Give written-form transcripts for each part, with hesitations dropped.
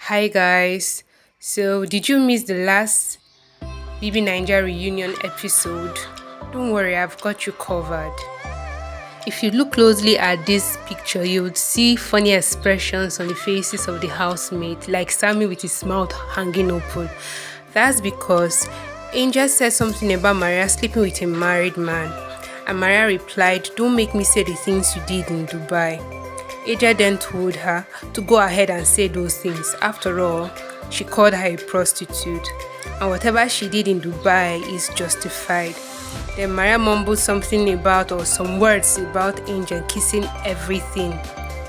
Hi guys. So did you miss the last BB Naija reunion episode? Don't worry, I've got you covered. If you look closely at this picture, you would see funny expressions on the faces of the housemates, like Sammy with his mouth hanging open. That's because Angel said something about Maria sleeping with a married man, and Maria replied, "Don't make me say the things you did in Dubai." Aja then told her to go ahead and say those things. After all, she called her a prostitute, and whatever she did in Dubai is justified. Then Maria mumbled something about or some words about Angel kissing everything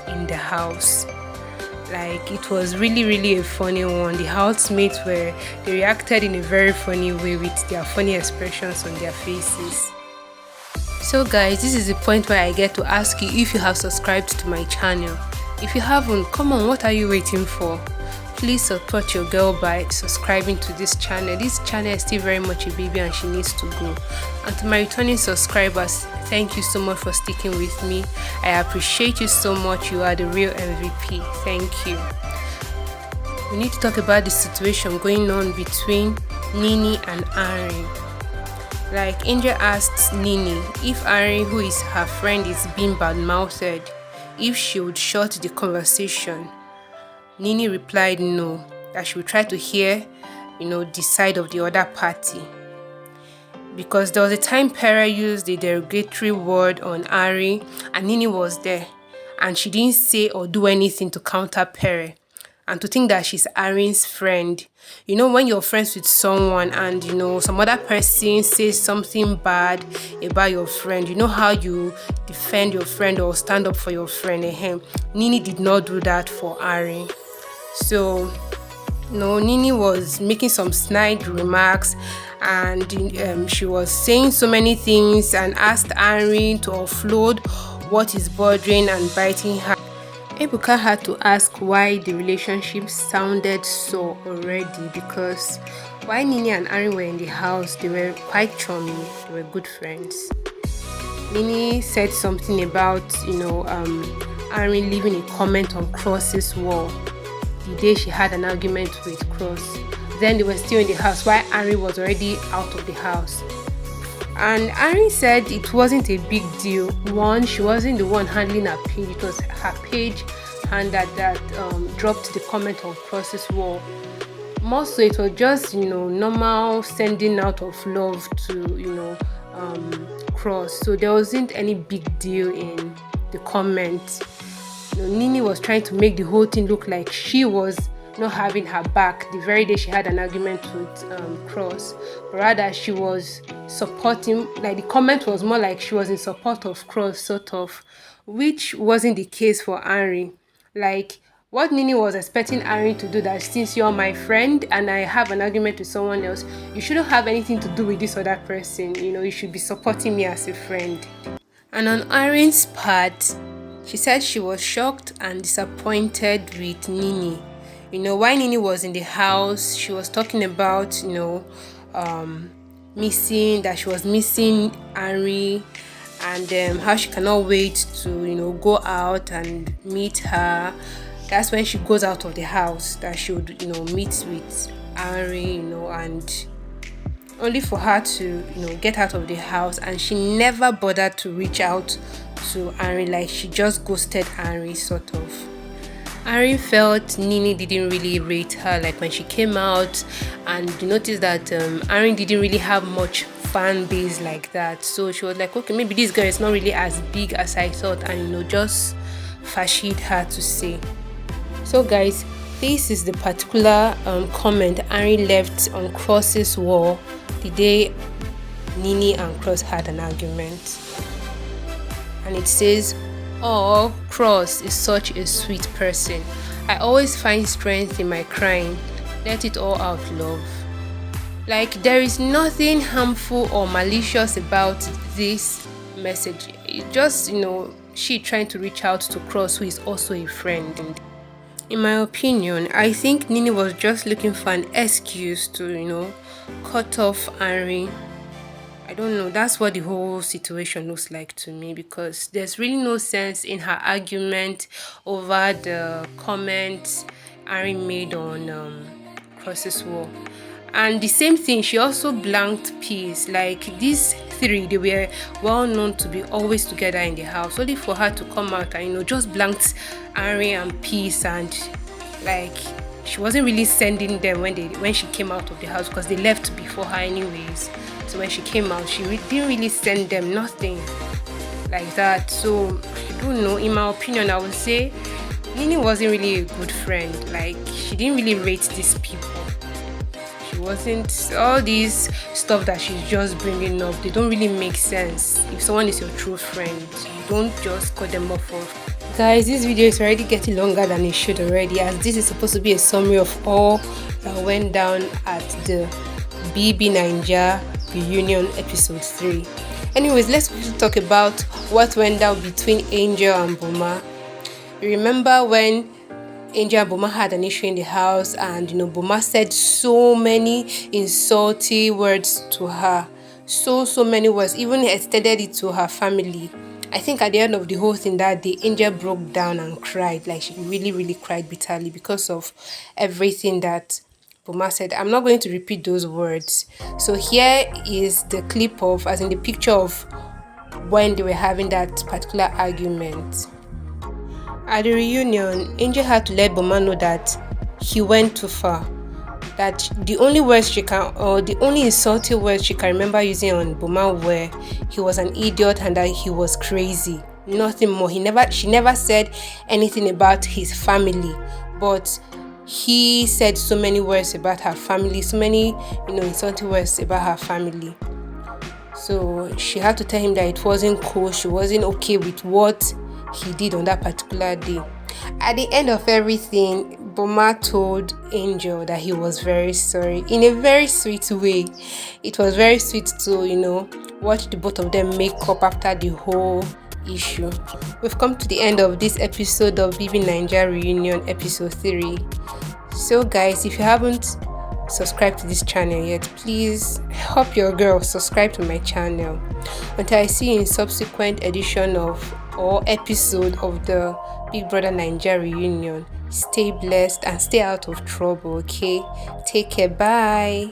in the house. Like it was really a funny one. The housemates they reacted in a very funny way with their funny expressions on their faces. So guys, this is the point where I get to ask you if you have subscribed to my channel. If you haven't, come on, what are you waiting for? Please support your girl by subscribing to this channel. This channel is still very much a baby and she needs to grow. And to my returning subscribers, thank you so much for sticking with me. I appreciate you so much. You are the real MVP. Thank you. We need to talk about the situation going on between Nini and Arin. Like Angel asked Nini if Arin, who is her friend, is being bad-mouthed, if she would shut the conversation. Nini replied no, that she would try to hear, the side of the other party. Because there was a time Pere used a derogatory word on Arin and Nini was there and she didn't say or do anything to counter Pere. And to think that she's Arin's friend. When you're friends with someone and, some other person says something bad about your friend, you know how you defend your friend or stand up for your friend. Nini did not do that for Arin. So, Nini was making some snide remarks and she was saying so many things and asked Arin to offload what is bothering and biting her. Ebuka had to ask why the relationship sounded so already, because while Nini and Arin were in the house, they were quite charming, they were good friends. Nini said something about, Arin leaving a comment on Cross's wall the day she had an argument with Cross. Then they were still in the house while Arin was already out of the house. And Arin said it wasn't a big deal. One, she wasn't the one handling her page. It was her page handler that dropped the comment on Cross's wall. More so, it was just, normal sending out of love to, Cross. So there wasn't any big deal in the comment. Nini was trying to make the whole thing look like she was not having her back the very day she had an argument with Cross, but rather she was supporting, like the comment was more like she was in support of Cross, sort of, which wasn't the case for Arin. Like what Nini was expecting Arin to do, that since you're my friend and I have an argument with someone else, you shouldn't have anything to do with this other person, you should be supporting me as a friend. And on Arin's part, she said she was shocked and disappointed with Nini. While Nini was in the house, she was talking about, that she was missing Ari and how she cannot wait to, go out and meet her. That's when she goes out of the house, that she would, meet with Ari, and only for her to, get out of the house, and she never bothered to reach out to Ari, like she just ghosted Ari, sort of. Arin felt Nini didn't really rate her, like when she came out, and you notice that Arin didn't really have much fan base like that. So she was like, okay, maybe this girl is not really as big as I thought, and just fashied her to say. So guys, this is the particular comment Arin left on Cross's wall the day Nini and Cross had an argument. And it says, "Oh, Cross is such a sweet person. I always find strength in my crying. Let it all out, love." Like, there is nothing harmful or malicious about this message. It's just, she trying to reach out to Cross, who is also a friend. In my opinion, I think Nini was just looking for an excuse to, cut off Arin. I don't know, that's what the whole situation looks like to me, because there's really no sense in her argument over the comments Arin made on Cross's Wall. And the same thing, she also blanked Peace. Like these three, they were well known to be always together in the house. Only for her to come out and just blanked Arin and Peace, and like she wasn't really sending them when she came out of the house, because they left before her anyways. So when she came out, she didn't really send them nothing like that. So I don't know. In my opinion, I would say Nini wasn't really a good friend. Like she didn't really rate these people. She wasn't, all these stuff that she's just bringing up, they don't really make sense. If someone is your true friend, you don't just cut them off. Guys, this video is already getting longer than it should already, as this is supposed to be a summary of all that went down at the BB Naija reunion episode 3. Anyways, let's talk about what went down between Angel and Boma. You remember when Angel and Boma had an issue in the house, and Boma said so many insulting words to her. So many words, even extended it to her family. I think at the end of the whole thing that day, Angel broke down and cried. Like she really cried bitterly because of everything that Boma said. I'm not going to repeat those words. So here is the clip of, as in the picture of when they were having that particular argument. At the reunion, Angel had to let Boma know that he went too far. That the only words she can, or the only insulting words she can remember using on Boma were he was an idiot and that he was crazy. Nothing more. She never said anything about his family, but he said so many words about her family, so many insulting words about her family. So she had to tell him that it wasn't cool. She wasn't okay with what he did on that particular day. At the end of everything, Boma told Angel that he was very sorry in a very sweet way. It was very sweet to watch the both of them make up after the whole issue. We've come to the end of this episode of BB Naija reunion episode 3. So guys, if you haven't subscribed to this channel yet, please help your girl subscribe to my channel. Until I see you in subsequent edition of or episode of the BigBrother Naija reunion, stay blessed and stay out of trouble, okay? Take care, bye.